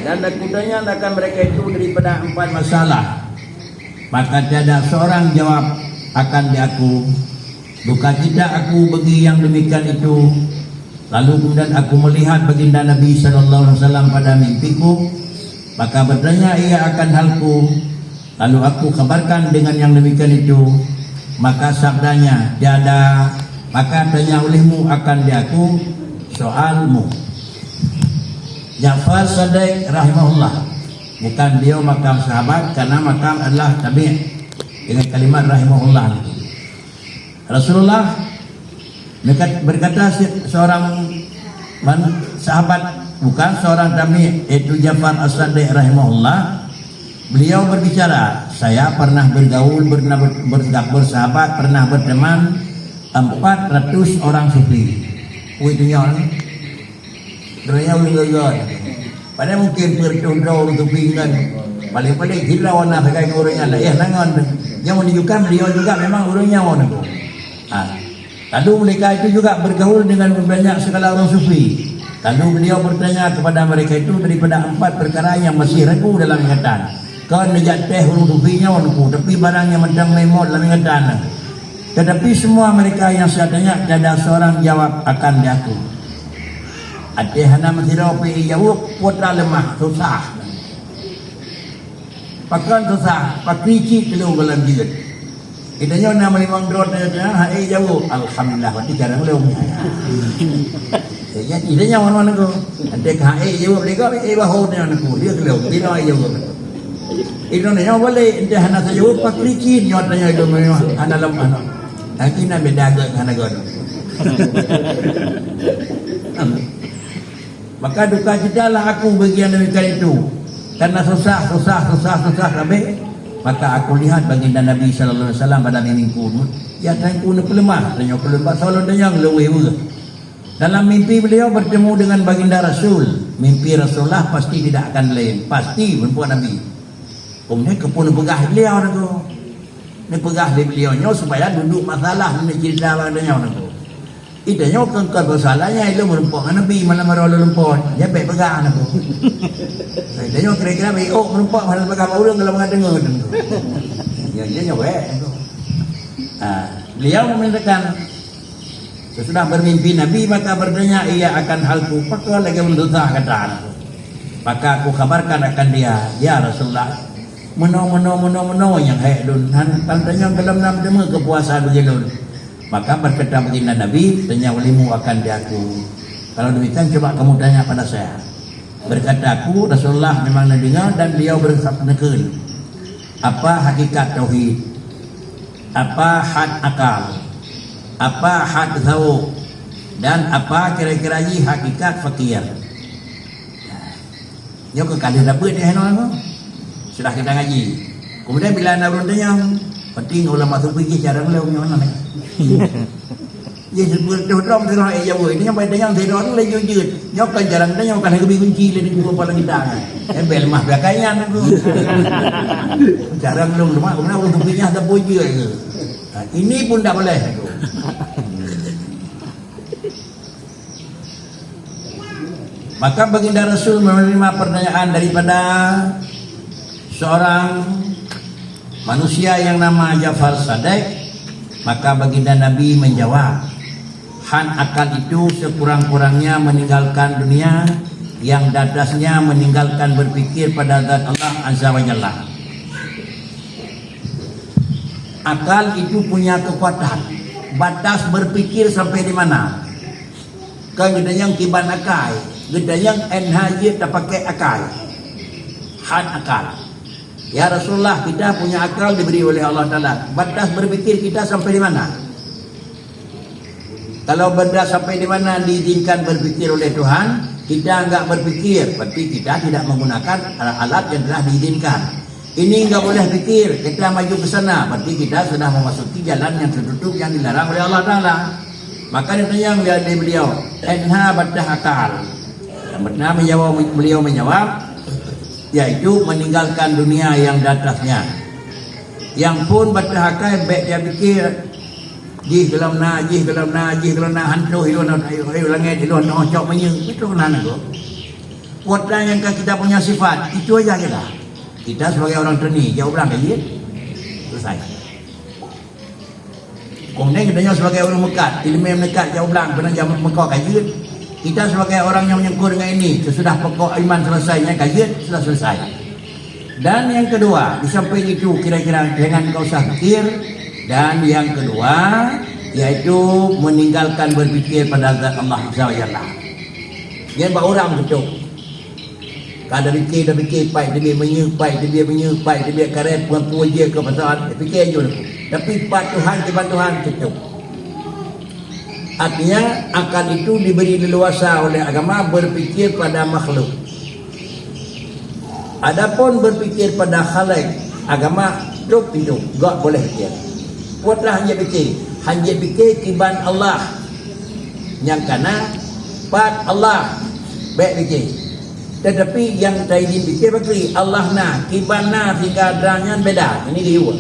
dan aku tanyakan mereka itu daripada 4 masalah. Maka tiada seorang jawab akan di aku, bukan tidak aku bagi yang demikian itu. Lalu kemudian aku melihat baginda Nabi SAW pada mimpiku, maka bertanya ia akan halku. Lalu aku kabarkan dengan yang demikian itu. Maka sabdanya, tiada, maka tanya olehmu akan di aku soalmu. Ja'far Shadiq rahimahullah, bukan beliau makam sahabat, karena makam adalah tabi' dengan kalimat rahimahullah. Rasulullah berkata seorang sahabat, bukan seorang tabi', yaitu Ja'far As-Shadiq rahimahullah. Beliau berbicara, saya pernah bergaul, bersahabat, pernah berteman 400 orang sufi. Itu yang dunia ulun. Padahal mungkin bercontoh untuk pinggan paling-paling gila warna pakai orangnya lah. Ya nangon yang menunjukkan beliau juga memang orangnya warna tu. Lalu mereka itu juga bergaul dengan banyak segala orang sufi. Lalu beliau bertanya kepada mereka itu daripada 4 perkara yang masih ragu dalam ingatan. Kau nejat teh huruf sufinya warna ku, tapi barang yang macam memot dalam ingatan. Tetapi semua mereka yang saya tanya tiada seorang jawab akan diaku. Ada hana masirapi jawab kota lemah susah. Pakan susah, pakrici telu galan dia. Itanya nama limang drot aja, hai jawab alhamdulillah berarti jarang leung. Ya idenya mana-mana ko. Ada hai jawab lega bahona aku. Dia leung, dia jawab. Itu nanya boleh entah hana jawab pakrici nyotanya itu hana lemah. Akhirnya beda agak hana god. Maka duka cita lah aku bagian demikian itu, karena susah sampai. Maka aku lihat baginda Nabi SAW pada mimpiku, ya tengku nak lemah, tanya kelemah selalu tanya lewe. Dalam mimpi beliau bertemu dengan baginda Rasul. Mimpi Rasulullah pasti tidak akan lain, pasti berpuan Nabi. Kemudian kepun pegah beliau tu, ni pegah beliau nyo supaya duduk masalah ni cerita baginda tu. Itanya kengkar bersalahnya itu merumpuk Nabi malam malam lumpur dia baik pegang aku. Itanya kira-kira baik merumpuk malam pegang orang kalau mengadengar tu. Ya dia nyawa. Beliau memintakan sesudah bermimpi Nabi maka bertanya ia akan halku pakal lagi mendosa kata. Maka aku kabarkan akan dia, ya Rasulullah, meno yang hai dun han tantanya dalam nam dema kepuasan begitu. Maka berkata baginda Nabi, tanya olehmu akan diaku. Kalau demikian coba kamu tanya pada saya. Berkata aku, Rasulullah memang mendengar dan beliau bersabdakan, apa hakikat tauhid? Apa had akal? Apa had zawuk? Dan apa kira-kira hakikat fakir? Dia kekali dapat dia henol. Sudah kita ngaji. Kemudian bila nak bertanya, penting ulama sufi cara beliau punya mana? Jadi sebut terang terang ayat Jawa ini yang pada yang terang lagi jujur. Nyokan jarang tanya bukan lagi kunci lagi di kepala kita. Bel mah belakangnya aku. Jarang belum rumah kemudian orang sufinya ada puji itu. Ini pun tak boleh. Maka baginda Rasul menerima pertanyaan daripada seorang manusia yang nama Ja'far Shadiq. Maka baginda Nabi menjawab, han akal itu sekurang-kurangnya meninggalkan dunia, yang dadasnya meninggalkan berpikir pada zat Allah Azza wa Jalla. Akal itu punya kekuatan, batas berpikir sampai di mana. Kan gede yang kiban akal, gede yang NHJ tak pakai akal. Han akal. Ya Rasulullah, kita punya akal diberi oleh Allah Ta'ala. Batas berpikir kita sampai di mana? Kalau benda sampai di mana diizinkan berpikir oleh Tuhan, kita enggak berpikir, berarti kita tidak menggunakan alat yang telah diizinkan. Ini enggak boleh pikir, kita maju ke sana, berarti kita sudah memasuki jalan yang tertutup yang dilarang oleh Allah Ta'ala. Maka ditanya dari beliau, enha batas akal. Benar beliau menjawab, yaitu meninggalkan dunia yang datasnya. Yang pun bertahakai baik dia fikir jih gelam na hantu hilon ayo langit hilon cok menyeng itu nana go. Kuatlah yang kita punya sifat. Itu aja kita. Kita sebagai orang treni, jauh belang kaji. Selesai. Kemudian kita sebagai orang Mekat, ilmu Mekat jauh belang, pernah jauh Mekah kaji. Kita sebagai orang yang menyengkur dengan ini, sesudah pokok iman selesainya kaji, sudah selesai. Dan yang kedua, di samping itu kira-kira jangan kau usah fikir. Dan yang kedua, yaitu meninggalkan berfikir pada zat Allah SWT. Dia buat orang betul. Kalau dah fikir, pai dia menyepai, dia karet puan-puan je ke pasal, dia fikir je. Tapi pat Tuhan, tiba Tuhan betul. Artinya, akal itu diberi leluasa oleh agama berfikir pada makhluk. Adapun berfikir pada khalik, agama tutup pintu, tak boleh fikir. Buatlah hanya fikir kiban Allah. Yang kanan, pat Allah, baik fikir. Tetapi yang saya fikir bagi Allah na, kiban na, sehingga adanya beda. Ini dia.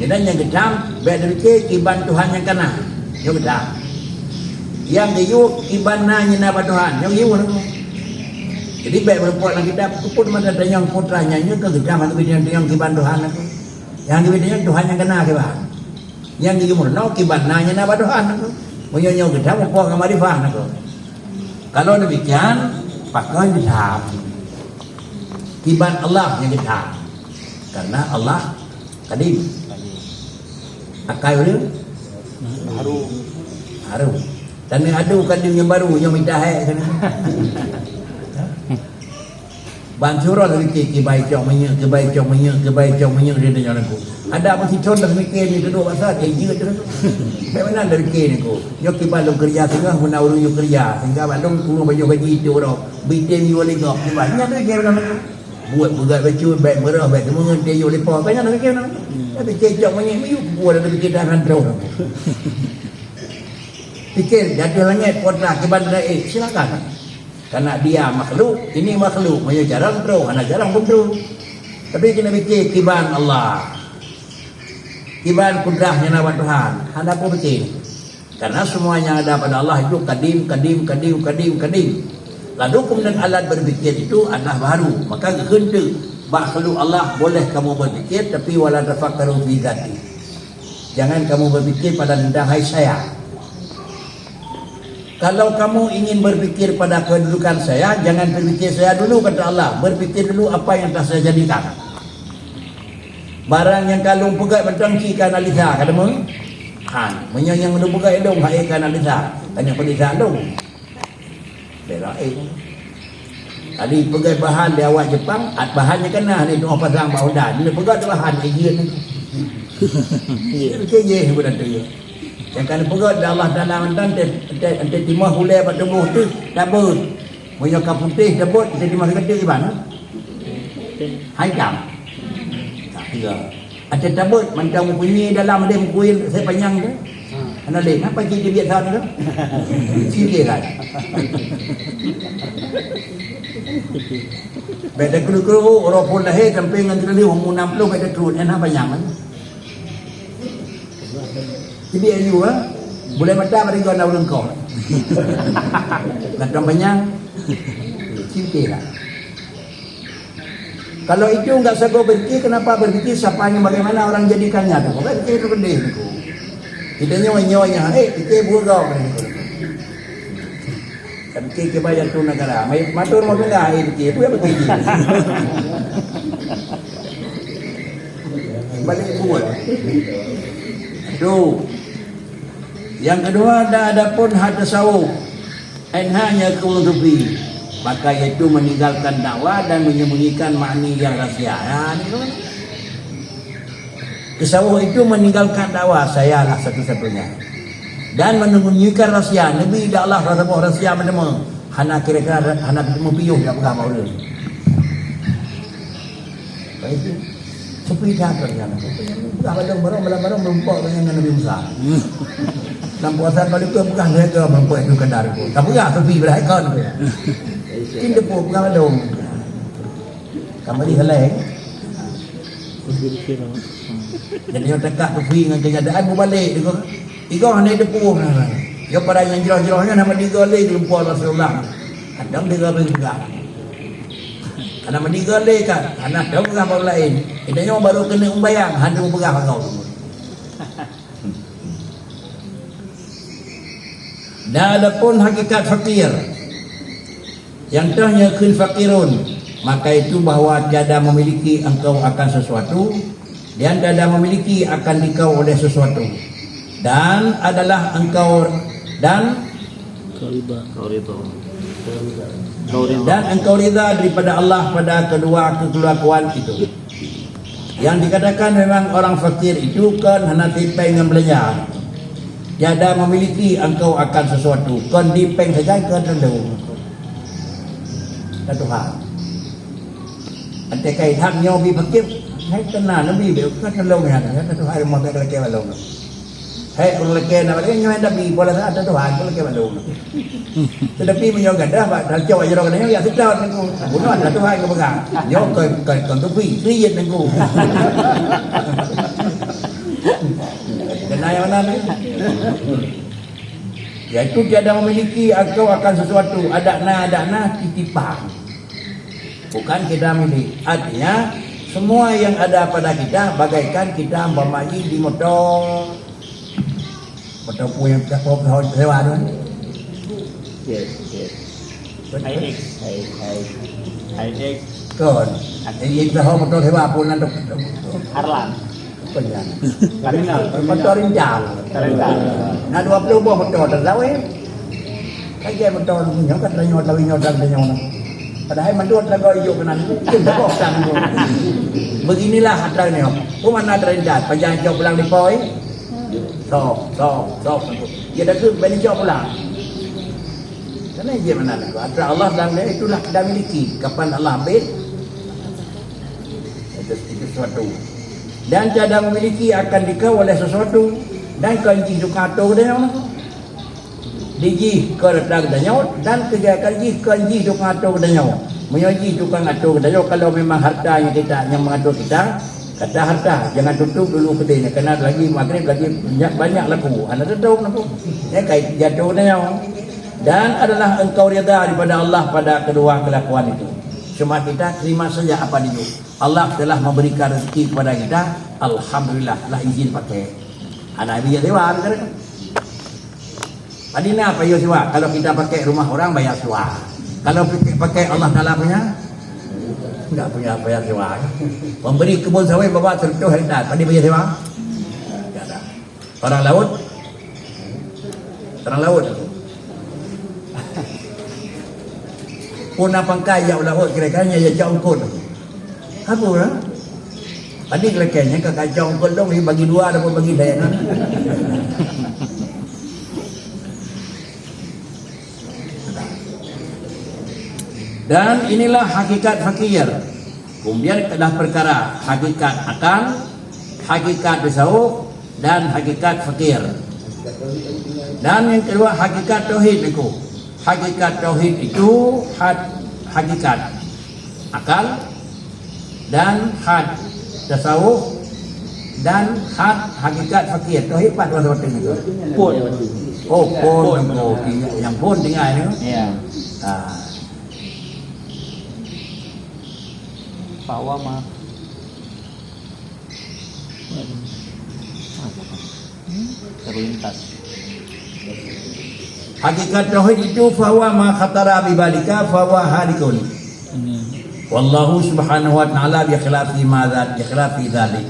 Dan yang kedua, baik fikir kiban Tuhan yang kanan. Yang kedua. Yang dia kiban na nyena pada Tuhan. Yang dia. Jadi baik berbuat lagi kita pun mana ada yang putranya nya ke kita mana yang kiban Tuhan aku. Yang dia Tuhan yang kena kiban. Yang dia murno kiban na nyena pada Tuhan aku. Menyo kita mau puang marifah aku. Kalau demikian pakai bisa kiban Allah yang kita. Karena Allah kadim. Akai dia haru. Dan yang ada kadim yang baru yang minta hai sana. Bansurah fikir kebaik cok menye dia tanya aku. Ada apa si contoh mikir ni duduk pasal kerja tu. Bagaimana dari fikir ni ko? Yo kibalong kerja tengah guna urung yo kerja. Sehingga balong kurang baju gaji tu ro. Bitin yo le gok. Banyak tu fikir dalam tu. Buat begat baju baik merah baik temengan dia yo lepa. Banyak tu fikir dalam. Tapi cecok menye you buat ada fikir dah randau. Fikir jatuh langit putra kibandra silakan. Karena dia makhluk, ini makhluk. Maya jarang terus, anak jarang pun terus. Tapi kena fikir kiban Allah. Kiban kudrahnya nama Tuhan. Anda pun fikir. Karena semua yang ada pada Allah itu kadim. Lalu kemudian alat berfikir itu adalah baru. Maka kena makhluk Allah boleh kamu berfikir, tapi wala tafakkaru fi dzati. Jangan kamu berfikir pada tentang hai saya. Kalau kamu ingin berfikir pada kedudukan saya, jangan berfikir saya dulu, kata Allah. Berfikir dulu apa yang telah saya jadikan. Barang yang kalung pegat mentangki kanalisa, kata mu? Menyang lu pegat dong, hai kanalisa. Tanya pedisa dong. Beraik. Tadi pegat bahan di awal Jepang, bahannya kena ni doa pasang bauda. Dia pegat bahan ejen ni. Dia bukan tu. Yang kan pegat Allah Taala mentan ante timah hulai pada tubuh tu dabut. Moyo kaputih dabut ante timah gede di mana? Hai jam. Tak kira. Ante dabut mentang bunyi dalam dia kuil saya panjang tu. Ana le apa jadi biasa tu? Sikit kan. Beda kru-kru orang pun dah sampai dengan terlalu 60 beda terus enak panjang kan. Jadi ayu boleh mata mereka nak ulun kau. Nak banyak cinta. Kalau itu enggak sago berfikir, kenapa berfikir siapanya bagaimana orang jadikannya tu? Bukan itu benda itu. Kita nyawa-nyawanya, kita buruk ni. Tapi kita bayar tu negara. Matur mau enggak kita apa begini. Balik buat. Aduh. Yang kedua ada pun had tasawuf. Hanya keulubi. Maka itu meninggalkan dakwah dan menyembunyikan makni yang rahsia. Tasawuf itu meninggalkan dakwah, saya lah satu-satunya. Dan menyembunyikan rahsia. Nabi dak Allah rahsia menemu. Hana kira-kira hana bertemu piyuh dak pegang mau dia. Baik. Sepi dah ternyata. Pegang barang berempok dengan Nabi Musa. Dalam puasa kali itu pegang mereka berempok itu kendar itu. Tak pegang sepi beraikan. Ini pun pegang dong. Kembali helai. Jadi yang tekak sepi dengan keadaan berbalik. Tiga hanya depu. Ya pada yang jelas-jelasnya nama tiga lagi di empuk Rasulullah. Kadang tiga pegang. Anak meninggalkan kan, anak tahu kan orang lain. Idanya baru kena umbayang, hanya berah kau. Dan adapun hakikat fakir, yang tanya kun fakirun, maka itu bahawa tiada memiliki engkau akan sesuatu, dan tiada memiliki akan dikau oleh sesuatu, dan adalah engkau dan dan engkau rida daripada Allah pada kedua kekelakuan itu. Yang dikatakan memang orang fakir itu kan hanya tipeng dengan belanja, tiada memiliki engkau akan sesuatu, kan dipeng saja kan tentu. Dan Tuhan ante kai thang nhau bi fakir hai tenang nabi be kan tolong ya kan Tuhan mau tak lagi balong hai kalau lagi nak lagi nyoy nabi boleh ada Tuhan kalau lagi balong tetapi menyogat dah pak dah jauh aja orang ya sedar nengku bunuh ada Tuhan ke pegang yo kan tu pi kriet nengku kena yang mana ni yaitu tiada memiliki engkau akan sesuatu, ada na titipan, bukan kita milik. Artinya semua yang ada pada kita bagaikan kita bermain di motor punya motor sewa tu. Yes. HX. Kon. Ini kita motor sewa pun nanti. Harlan. Penjang. Karena Motor rinjal. Nah 20 buah motor dah weh. Kayak motor punya kan nyot. Padahal mandut lagu hijau kanan itu dah sang. Beginilah hadranya. Mana rinjal, panjang jauh pulang di poi. Sok. Dia dah ke balik jauh pulang. Karena dia mana tu? Hadrat Allah dan dia itulah kita miliki. Kapan Allah ambil? Itu sesuatu. Dan tiada memiliki akan dikau oleh sesuatu, dan kanji dukato dia orang diji kereta dia dan kerja kanji dukato dia menyoji tukang atur dia kalau memang hartanya kita yang mengatur kita kata harta jangan tutup dulu kedainya kena lagi maghrib lagi banyak laku anda tahu kenapa ya kait jatuh dia dan adalah engkau rida daripada Allah pada kedua kelakuan itu. Cuma kita terima saja apa dia. Allah telah memberikan rezeki kepada kita, alhamdulillah lah izin pakai. Anak biaya sewa kan? Adina apa yo sewa? Kalau kita pakai rumah orang bayar sewa. Kalau pakai Allah Taala punya enggak punya bayar sewa. Memberi kebun sawit bawa 100 hektar, tadi bayar sewa? Enggak ada. Orang laut. Puna pangkai yang laut kira-kira ya jauh kot. Apa lah? Adik lekenya kakak jauh kot dong bagi dua dapat bagi lain. Dan inilah hakikat fakir. Kemudian adalah perkara hakikat akal, hakikat tasawuf dan hakikat fakir. Dan yang kedua hakikat tauhid itu. Hakikat tauhid itu hakikat akal dan had tasawuf dan had hakikat fakir. Tauhid apa seperti itu? Pun. Yang pun tinggal ni. Ya. Bahwa mah terlintas. Hakikat tauhid itu fahuwa ma khatara bi balika fahuwa halikun. Wallahu subhanahu wa ta'ala bi khilafi dzalik.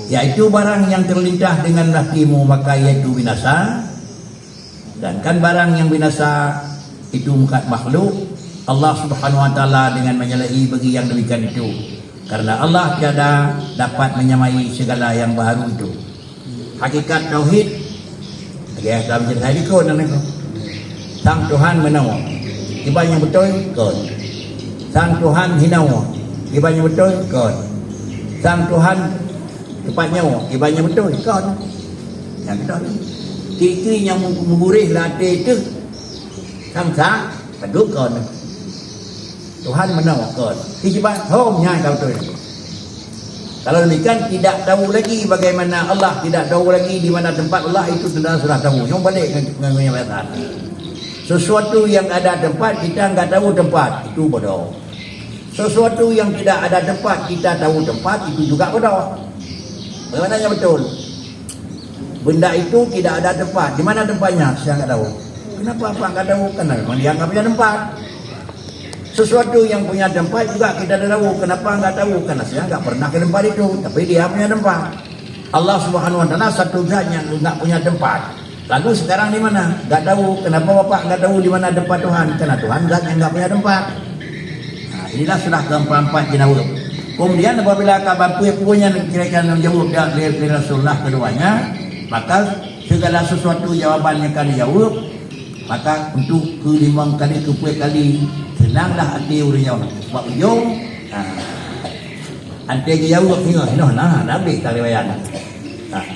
Yaitu barang yang terlintas dengan hatimu maka yaitu binasa. Dan kan barang yang binasa itu muka makhluk. Allah subhanahu wa ta'ala dengan menyalahi bagi yang demikian itu. Karena Allah tiada dapat menyamai segala yang baru itu. Hakikat tauhid dalam cerita dikon Sang Tuhan menawa ibanya betul kon. Sang Tuhan hinawa ibanya betul kon. Sang Tuhan tepatnya ibanya betul kon. Yang kita kiki yang menggurih latih itu sang peduk kon. Tuhan menawa kon. Kijibat homnya kau tu. Kalau demikian tidak tahu lagi bagaimana Allah, tidak tahu lagi di mana tempat Allah, itu sudah tahu. Yang balik dengan sesuatu yang ada tempat kita enggak tahu tempat, itu bodoh. Sesuatu yang tidak ada tempat, kita tahu tempat, itu juga bodoh. Bagaimana betul? Benda itu tidak ada tempat. Di mana tempatnya? Saya nggak tahu. Kenapa apa nggak tahu? Karena memang dia nggak punya tempat. Sesuatu yang punya tempat juga kita tidak tahu. Kenapa nggak tahu? Karena saya nggak pernah ke tempat itu. Tapi dia punya tempat. Allah Subhanahu Wa Taala satu zat yang nggak punya tempat. Lalu sekarang di mana? Nggak tahu. Kenapa bapak nggak tahu di mana tempat Tuhan? Karena Tuhan zat yang nggak punya tempat. Nah, inilah sudah keempat-empat jawab. Kemudian apabila kabar punya kira-kira menjawab dari Rasulullah keduanya, maka segala sesuatu jawaban yang kali jawab, maka untuk ke-5 kali, ke-10 kali senanglah hati urinya. Sebab ujung, hati jawab nah, Nabi kali wayang.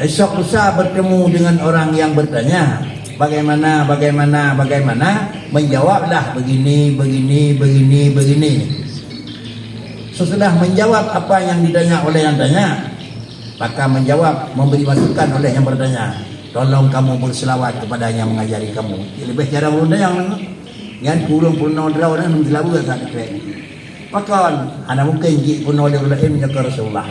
Esok lusa bertemu dengan orang yang bertanya, bagaimana, menjawablah begini. Sesudah menjawab apa yang ditanya oleh yang tanya, maka menjawab, memberi masukan oleh yang bertanya. Tolong kamu berselawat kepada yang mengajari kamu. Lebih cara berundang yang kurung puno draw dan selalu tak kira. Pakon, ana mungkin ji puno dia ulama menjaga Rasulullah.